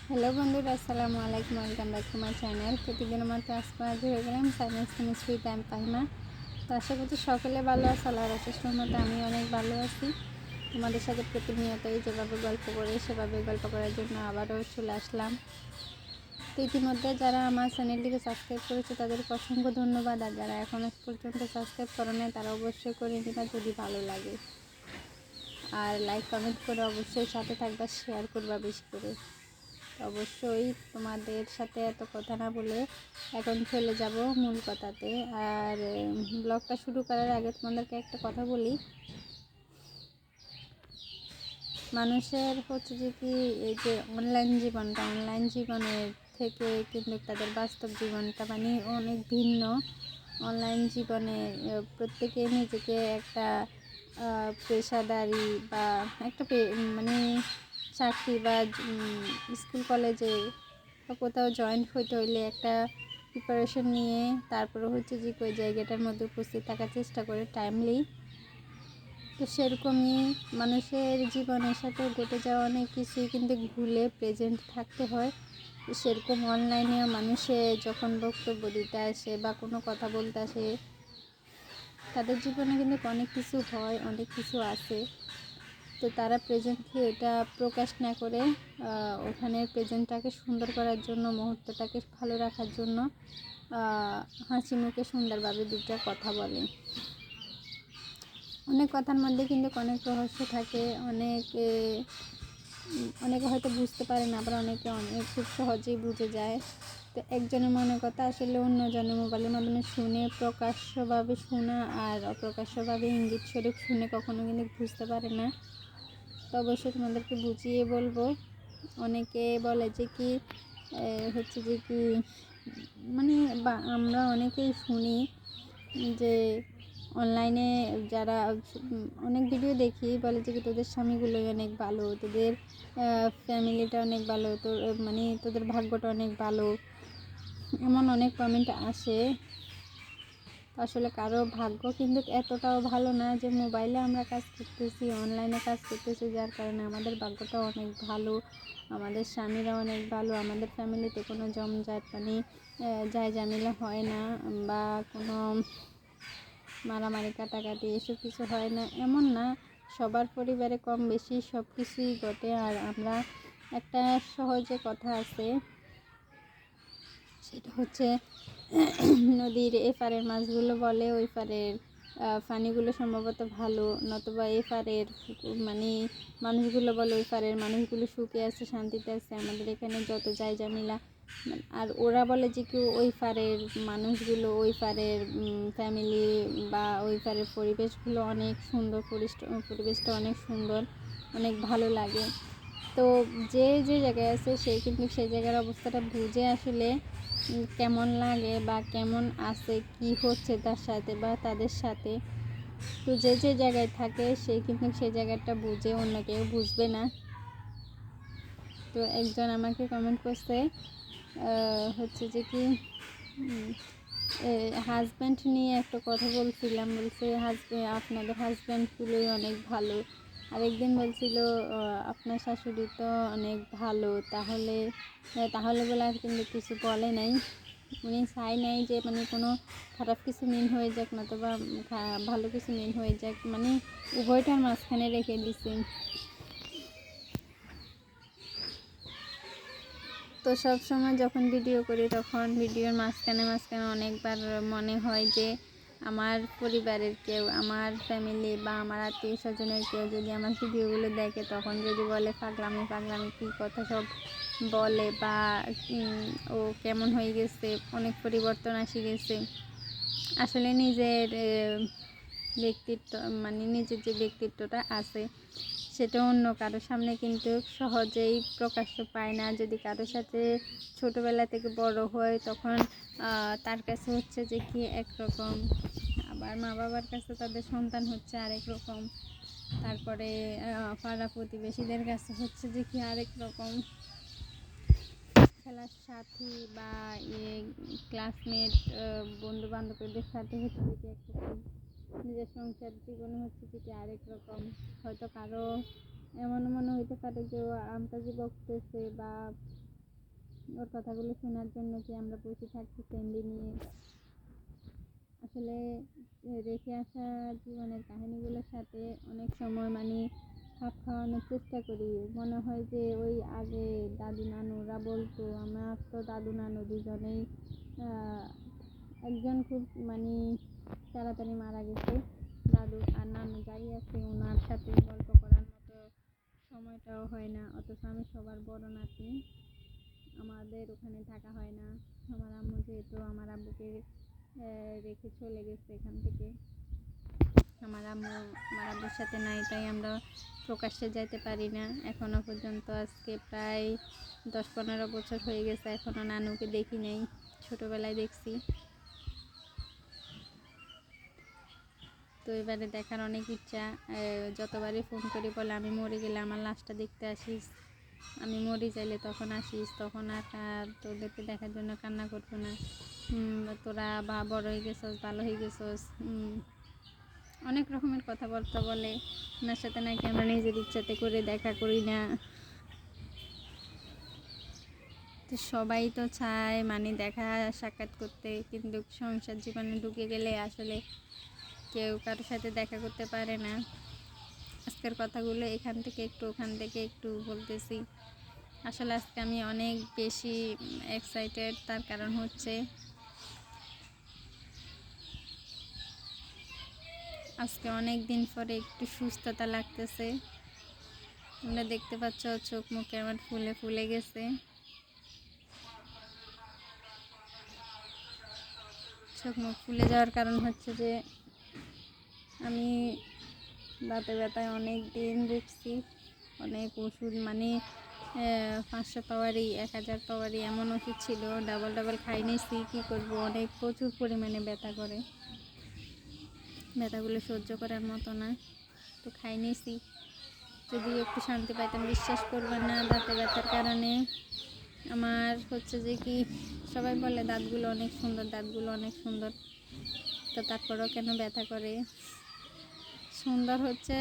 Hello বন্ধুরা, আসসালামু আলাইকুম। Welcome back to my channel. প্রতিদিনের মতো আজকে হাজির হয়ে গেলাম সায়েন্স কেমিস্ট্রি টাইম পাইমা। তো আশা করছি সকলে ভালো আছে। আল্লাহর অশেষ রহমতে আমি অনেক ভালো আছি। তোমাদের সাথে প্রতিনিয়তই যেভাবে গল্প করে সেভাবে গল্প করার জন্য আবারও চলে আসলাম। তো ইতিমধ্যে যারা আমার চ্যানেলটিকে সাবস্ক্রাইব করেছে তাদেরকে অসংখ্য ধন্যবাদ, আর যারা এখন পর্যন্ত সাবস্ক্রাইব করে নেয় তারা অবশ্যই করে নিবা যদি ভালো লাগে। আর লাইক কমেন্ট করে অবশ্যই সাথে থাকবা, শেয়ার করবা বেশি করে। অবশ্যই তোমাদের সাথে এত কথা না বলে এখন চলে যাব মূল কথাতে। আর ব্লগটা শুরু করার আগে তোমাদেরকে একটা কথা বলি। মানুষের হচ্ছে যে কি, এই যে অনলাইন জীবনের থেকে কিন্তু তাদের বাস্তব জীবনটা মানে অনেক ভিন্ন। অনলাইন জীবনে প্রত্যেকে নিজেকে একটা পেশাদারি বা একটা মানে চাকরি বা স্কুল কলেজে বা কোথাও জয়েন হইতে হইলে একটা প্রিপারেশন নিয়ে তারপরে হচ্ছে যে ওই জায়গাটার মধ্যে উপস্থিত থাকার চেষ্টা করে টাইমলি। তো সেরকমই মানুষের জীবনের সাথে ঘটে যাওয়া অনেক কিছুই কিন্তু ভুলে প্রেজেন্ট থাকতে হয়। সেরকম অনলাইনেও মানুষে যখন বক্তব্য দিতে আসে বা কোনো কথা বলতে আসে, তাদের জীবনে কিন্তু অনেক কিছু হয়, অনেক কিছু আছে। তো তারা প্রেজেন্টলি এটা প্রকাশ না করে ওখানে প্রেজেন্টটাকে সুন্দর করার জন্য, মুহূর্তটাকে ভালো রাখার জন্য হাসি মুখে সুন্দরভাবে দুটো কথা বলে। অনেক কথার মধ্যে কিন্তু অনেক রহস্য থাকে, অনেকে হয়তো বুঝতে পারে না, আবার অনেকে খুব সহজেই বুঝে যায়। তো একজনের মনের কথা আসলে অন্যজনের মোবাইলের মাধ্যমে শুনে, প্রকাশ্যভাবে শোনা আর অপ্রকাশ্যভাবে ইঙ্গিত স্বরূপ শুনে কখনো কিন্তু বুঝতে পারে না। তো অবশ্যই তোমাদেরকে বুঝিয়ে বলবো। অনেকে বলে যে কি হচ্ছে যে কি মানে বা আমরা অনেকেই শুনি যে অনলাইনে যারা অনেক ভিডিও দেখি, বলে যে কি তোদের স্বামীগুলোই অনেক ভালো, তোদের ফ্যামিলিটা অনেক ভালো, তোর মানে তোদের ভাগ্যটা অনেক ভালো, এমন অনেক কমেন্ট আসে। আসলে কারো ভাগ্য কিন্তু এতটাও ভালো না যে মোবাইলে আমরা কাজ করতেছি, অনলাইনে কাজ করতেছি, যার কারণে আমাদের ভাগ্যটা অনেক ভালো, আমাদের স্বামীরা অনেক ভালো, আমাদের ফ্যামিলিতে কোনো জমজট মানে যাই ঝামেলা হয় না, বা কোনো মারামারি কাটাকাটি এসব কিছু হয় না, এমন না। সবার পরিবারে কম বেশি সব কিছুই ঘটে। আর আমরা একটা সহজে কথা আছে, সেটা হচ্ছে নদীর এপারের মাছগুলো বলে ওই পারের পানিগুলো সম্ভবত ভালো, নতুবা এপারের মানে মানুষগুলো বলে ওই পারের মানুষগুলো সুখে আছে, শান্তিতে আছে, আমাদের এখানে যত যাই ঝামেলা। আর ওরা বলে যে কি ওই পারের মানুষগুলো, ওই পারের ফ্যামিলি বা ওই পারের পরিবেশগুলো অনেক সুন্দর, পরিবেশটা অনেক সুন্দর, অনেক ভালো লাগে। তো যে যে জায়গায় আছে সে কিন্তু সেই জায়গার অবস্থাটা বুঝে আসলে কেমন লাগে বা কেমন আছে, কি হচ্ছে তার সাথে বা তাদের সাথে। তো যে যে জায়গায় থাকে সে কিন্তু সেই জায়গাটা বুঝে, অন্য কেউ বুঝবে না। তো একজন আমাকে কমেন্ট করছে হচ্ছে যে কি হাজব্যান্ড নিয়ে একটা কথা বলছিলাম, বলছে আপনাদের হাজব্যান্ডগুলোই অনেক ভালো। আরেকদিন বলছিল আপনার শাশুড়ি তো অনেক ভালো, তাহলে তাহলে বলে আর কিন্তু কিছু বলে নাই, উনি চাই নাই যে মানে কোনো খারাপ কিছু মিন হয়ে যাক, নতুবা ভালো কিছু মিন হয়ে যাক, মানে উভয়টার মাঝখানে রেখে দিছি। তো সবসময় যখন ভিডিও করি তখন ভিডিওর মাঝখানে অনেকবার মনে হয় যে আমার পরিবারের কেউ, আমার ফ্যামিলি বা আমার আত্মীয় স্বজনের কেউ যদি আমার ভিডিওগুলো দেখে, তখন যদি বলে পাগলামি পাগলামি কী কথা সব বলে, বা ও কেমন হয়ে গেছে, অনেক পরিবর্তন আসে গেছে। আসলে নিজের ব্যক্তিত্ব মানে নিজের যে ব্যক্তিত্বটা আছে সেটা অন্য কারোর সামনে কিন্তু সহজেই প্রকাশ্য পায় না। যদি কারোর সাথে ছোটোবেলা থেকে বড় হয় তখন তার কাছে হচ্ছে যে কি একরকম, আবার মা বাবার কাছে তাদের সন্তান হচ্ছে আরেক রকম, তারপরে পাড়া প্রতিবেশীদের কাছে হচ্ছে যে কি আরেক রকম, খেলার সাথী বা ক্লাসমেট বন্ধু বান্ধবীদের সাথে হচ্ছে যে কি একরকম, নিজের সংসার জীবনে হচ্ছে যে আরেক রকম। হয়তো কারো এমন মনে হইতে পারে যে ও আন্তাজি বকতেছে বা ওর কথাগুলো শোনার জন্য কি আমরা বসে থাকছি ফ্যামিলি নিয়ে। আসলে রেখে আসা জীবনের কাহিনীগুলোর সাথে অনেক সময় মানে খাপ খাওয়ানোর চেষ্টা করি। মনে হয় যে ওই আগে দাদু নানুরা বলতো, আমার তো দাদু নানু দুজনেই একজন খুব মানে তাড়াতাড়ি মারা গেছে, দাদু আর নানু যাই আছে ওনার সাথে গল্প করার মতো সময়টাও হয় না। অথচ আমি সবার বড় নাতি, আমাদের ওখানে থাকা হয় না। আমার আম্মু যেহেতু আমার আব্বুকে রেখে চলে গেছে এখান থেকে, আমার আব্বুর সাথে নাই, তাই আমরা প্রকাশ্যে যাইতে পারি না এখনো পর্যন্ত। আজকে প্রায় 10-15 বছর হয়ে গেছে, এখনও নানুকে দেখি নাই, ছোটোবেলায় দেখছি। তো এবারে দেখার অনেক ইচ্ছা। যতবারই ফোন করি বলে আমি মরে গেলে আমার লাশটা দেখতে আসিস, আমি মরে যাইলে তখন আসিস, তখন আর তোদেরকে দেখার জন্য কান্না করবো না, তোরা বা বড় হয়ে গেছস, ভালো হয়ে গেছস, অনেক রকমের কথাবার্তা বলে। ওনার সাথে নাকি আমরা নিজের ইচ্ছাতে করে দেখা করি না। তো সবাই তো চায় মানে দেখা সাক্ষাৎ করতে, কিন্তু সংসার জীবনে ঢুকে গেলে আসলে কেউ কারোর সাথে দেখা করতে পারে না। আজকের কথাগুলো এখান থেকে একটু ওখান থেকে একটু বলতেছি। আসলে আজকে আমি অনেক বেশি এক্সাইটেড, তার কারণ হচ্ছে আজকে অনেক দিন পরে একটু সুস্থতা লাগতেছে। তোমরা দেখতে পাচ্ছ চোখ মুখে আমার ফুলে ফুলে গেছে। চোখ মুখ ফুলে যাওয়ার কারণ হচ্ছে যে আমি দাঁতে ব্যথায় অনেক দিন ভুগছি, অনেক ওষুধ মানে 500 পাওয়ারই 1000 পাওয়ারই এমন ওষুধ ছিল, ডাবল খাই নিয়েছি। কী করবো, অনেক প্রচুর পরিমাণে ব্যথা করে, ব্যথাগুলো সহ্য করার মতো না, তো খাই নিয়েছি। যদি একটু শান্তি পাইতাম, বিশ্বাস করবেন না, দাঁতে ব্যথার কারণে আমার হচ্ছে যে কি, সবাই বলে দাঁতগুলো অনেক সুন্দর, দাঁতগুলো অনেক সুন্দর, তো তারপরেও কেন ব্যথা করে? সুন্দর হচ্ছে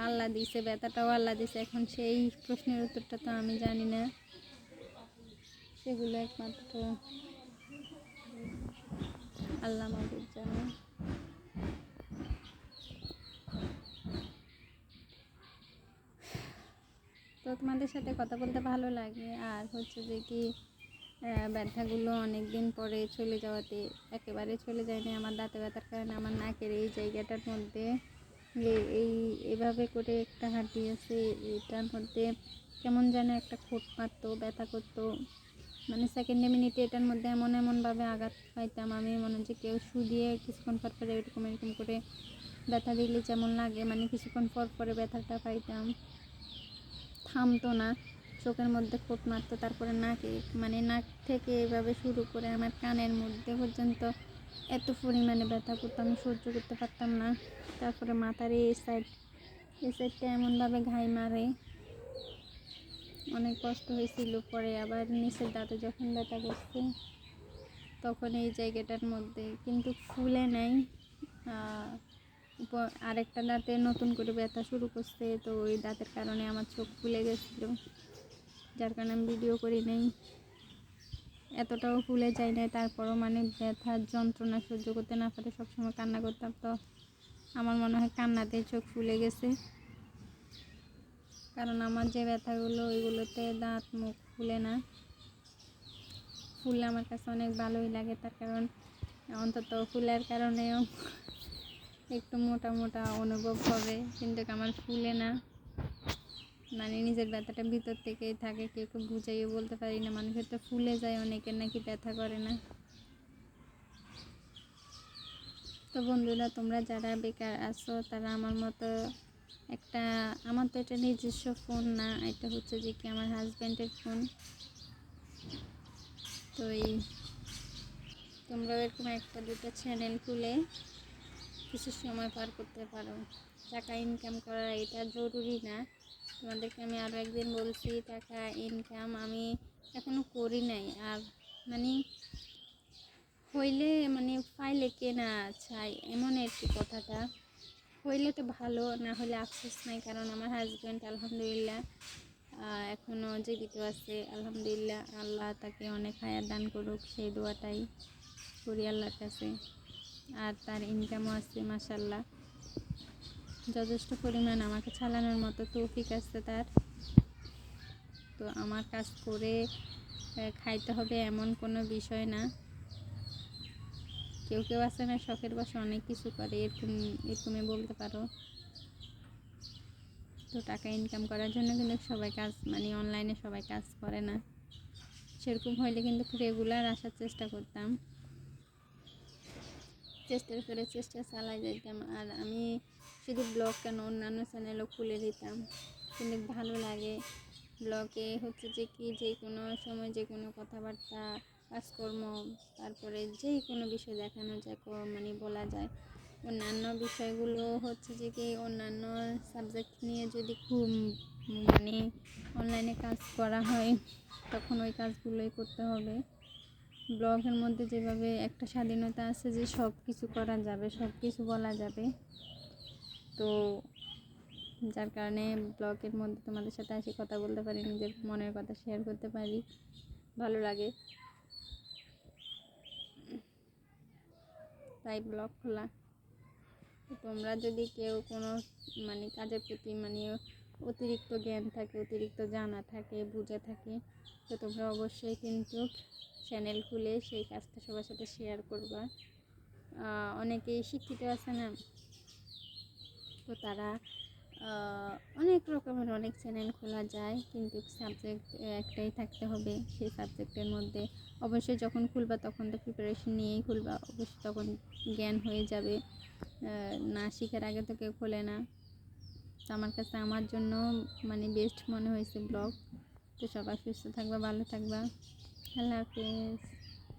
আল্লাহ দিছে, ব্যথাটাও আল্লাহ দিছে, এখন সেই প্রশ্নের উত্তরটা তো আমি জানি না, সেগুলো একমাত্র আল্লাহ মাবুদ জানে। তো তোমাদের সাথে কথা বলতে ভালো লাগে। আর হচ্ছে যে কি ব্যথাগুলো অনেক দিন পরে চলে যাওয়াতে, একেবারে চলে যায়নি আমার দাঁতে ব্যথার কারণে। আমার নাকের এই জায়গাটার মধ্যে এইভাবে করে একটা হাড্ডি আছে, এটার মধ্যে কেমন যেন একটা খোট মারতো, ব্যথা করতো, মানে সেকেন্ডে মিনিটে এটার মধ্যে এমনভাবে আঘাত পাইতাম আমি, মনে হচ্ছে কেউ শু দিয়ে কিছুক্ষণ পর পরে এরকম করে ব্যথা দিলে যেমন লাগে, মানে কিছুক্ষণ পর পরে ব্যথাটা পাইতাম, থামতো না, চোখের মধ্যে খোট মারতো। তারপরে নাকে মানে নাক থেকে এভাবে শুরু করে আমার কানের মধ্যে পর্যন্ত এত পরিমাণে ব্যথা করতো, আমি সহ্য করতে পারতাম না। তারপরে মাথার এই সাইডটা এমনভাবে ঘাই মারে, অনেক কষ্ট হয়েছিল। পরে আবার নিচের দাঁতে যখন ব্যথা করছে তখন এই জায়গাটার মধ্যে কিন্তু ফুলে নাই, আরেকটা দাঁতে নতুন করে ব্যথা শুরু করছে, তো ওই দাঁতের কারণে আমার চোখ ফুলে গেছিলো, যার কারণে আমি ভিডিও করি নাই, এতটাও ফুলে যায় নাই। তারপরও মানে ব্যথার যন্ত্রণা সহ্য করতে না পারে সবসময় কান্না করতাম, তো আমার মনে হয় কান্নাতেই চোখ ফুলে গেছে, কারণ আমার যে ব্যথাগুলো ওইগুলোতে দাঁত মুখ ফুলে না, ফুললে আমার কাছে অনেক ভালোই লাগে, তার কারণ অন্তত ফুলের কারণেও একটু মোটা মোটা অনুভব হবে, কিন্তু আমার ফুলে না, মানে নিজের ব্যথাটা ভিতর থেকেই থাকে, কেউ বুঝাইও বলতে পারি না। মানুষের তো ফুলে যায়, অনেকের নাকি ব্যথা করে না। তো বন্ধুরা, তোমরা যারা বেকার আছো তারা আমার মতো আমার তো এটা নিজস্ব ফোন না, এটা হচ্ছে যে কি আমার হাজব্যান্ডের ফোন, তো তোমরা এরকম একটা দুটো চ্যানেল খুলে কিছু সময় পার করতে পারো। টাকা ইনকাম করা এটা জরুরি না, তোমাদেরকে আমি আরও একদিন বলছি, টাকা ইনকাম আমি এখনও করি নাই, আর মানে হইলে মানে পাইলে কেনা চাই এমন আর কি কথাটা, হইলে তো ভালো, না হলে আফসোস নাই, কারণ আমার হাজব্যান্ড আলহামদুলিল্লাহ এখন এখনও জীবিত আছে, আলহামদুলিল্লাহ। আল্লাহ তাকে অনেক হায়াত দান করুক, সেই দোয়াটাই করি আল্লাহর কাছে। আর তার ইনকামও আছে মাশাআল্লাহ, যথেষ্ট পরিমাণ আমাকে চালানোর মতো তৌফিক আছে তার। তো আমার কাজ করে খাইতে হবে এমন কোনো বিষয় না। কেউ কেউ আছে না শখের বশে অনেক কিছু করে, এরকমই বলতে পারো। তো টাকা ইনকাম করার জন্য কিন্তু সবাই কাজ, মানে অনলাইনে সবাই কাজ করে না। সেরকম হইলে কিন্তু রেগুলার আসার চেষ্টা করতাম, চেষ্টা চালাই যেতাম। আর আমি শুধু ব্লগ কেন, অন্যান্য চ্যানেলও খুলে দিতাম, কিন্তু ভালো লাগে। ব্লগে হচ্ছে যে কি, যে কোনো সময় যে কোনো কথাবার্তা, কাজকর্ম, তারপরে যে কোনো বিষয় দেখানো যায়, মানে বলা যায়। অন্যান্য বিষয়গুলো হচ্ছে যে কি, অন্যান্য সাবজেক্ট নিয়ে যদি খুব মানে অনলাইনে কাজ করা হয়, তখন ওই কাজগুলোই করতে হবে। ব্লগের মধ্যে যেভাবে একটা স্বাধীনতা আছে যে সব কিছু করা যাবে, সব কিছু বলা যাবে। তো যার কারণে ব্লগের মধ্যে তোমাদের সাথে আসি, কথা বলতে পারি, নিজের মনের কথা শেয়ার করতে পারি, ভালো লাগে, তাই ব্লগ খোলা। তোমরা যদি কেউ কোনো মানে কাজের প্রতি মানে অতিরিক্ত জ্ঞান থাকে, অতিরিক্ত জানা থাকে, বুঝে থাকে, তো তোমরা অবশ্যই কিন্তু চ্যানেল খুলে সেই কাজটা সবার সাথে শেয়ার করবা। অনেকেই শিক্ষিত আছে না, তো তারা অনেক রকমের অনেক চ্যানেল খোলা যায়, কিন্তু সাবজেক্ট একটাই থাকতে হবে। সেই সাবজেক্টের মধ্যে অবশ্যই যখন খুলবা তখন তো প্রিপারেশন নিয়েই খুলবা, অবশ্যই তখন জ্ঞান হয়ে যাবে। না শেখার আগে তো কেউ খোলে না। তো আমার কাছে, আমার জন্য মানে বেস্ট মনে হয়েছে ব্লগ। তো সবাই সুস্থ থাকবা, ভালো থাকবা, আল্লাহ হাফেজ।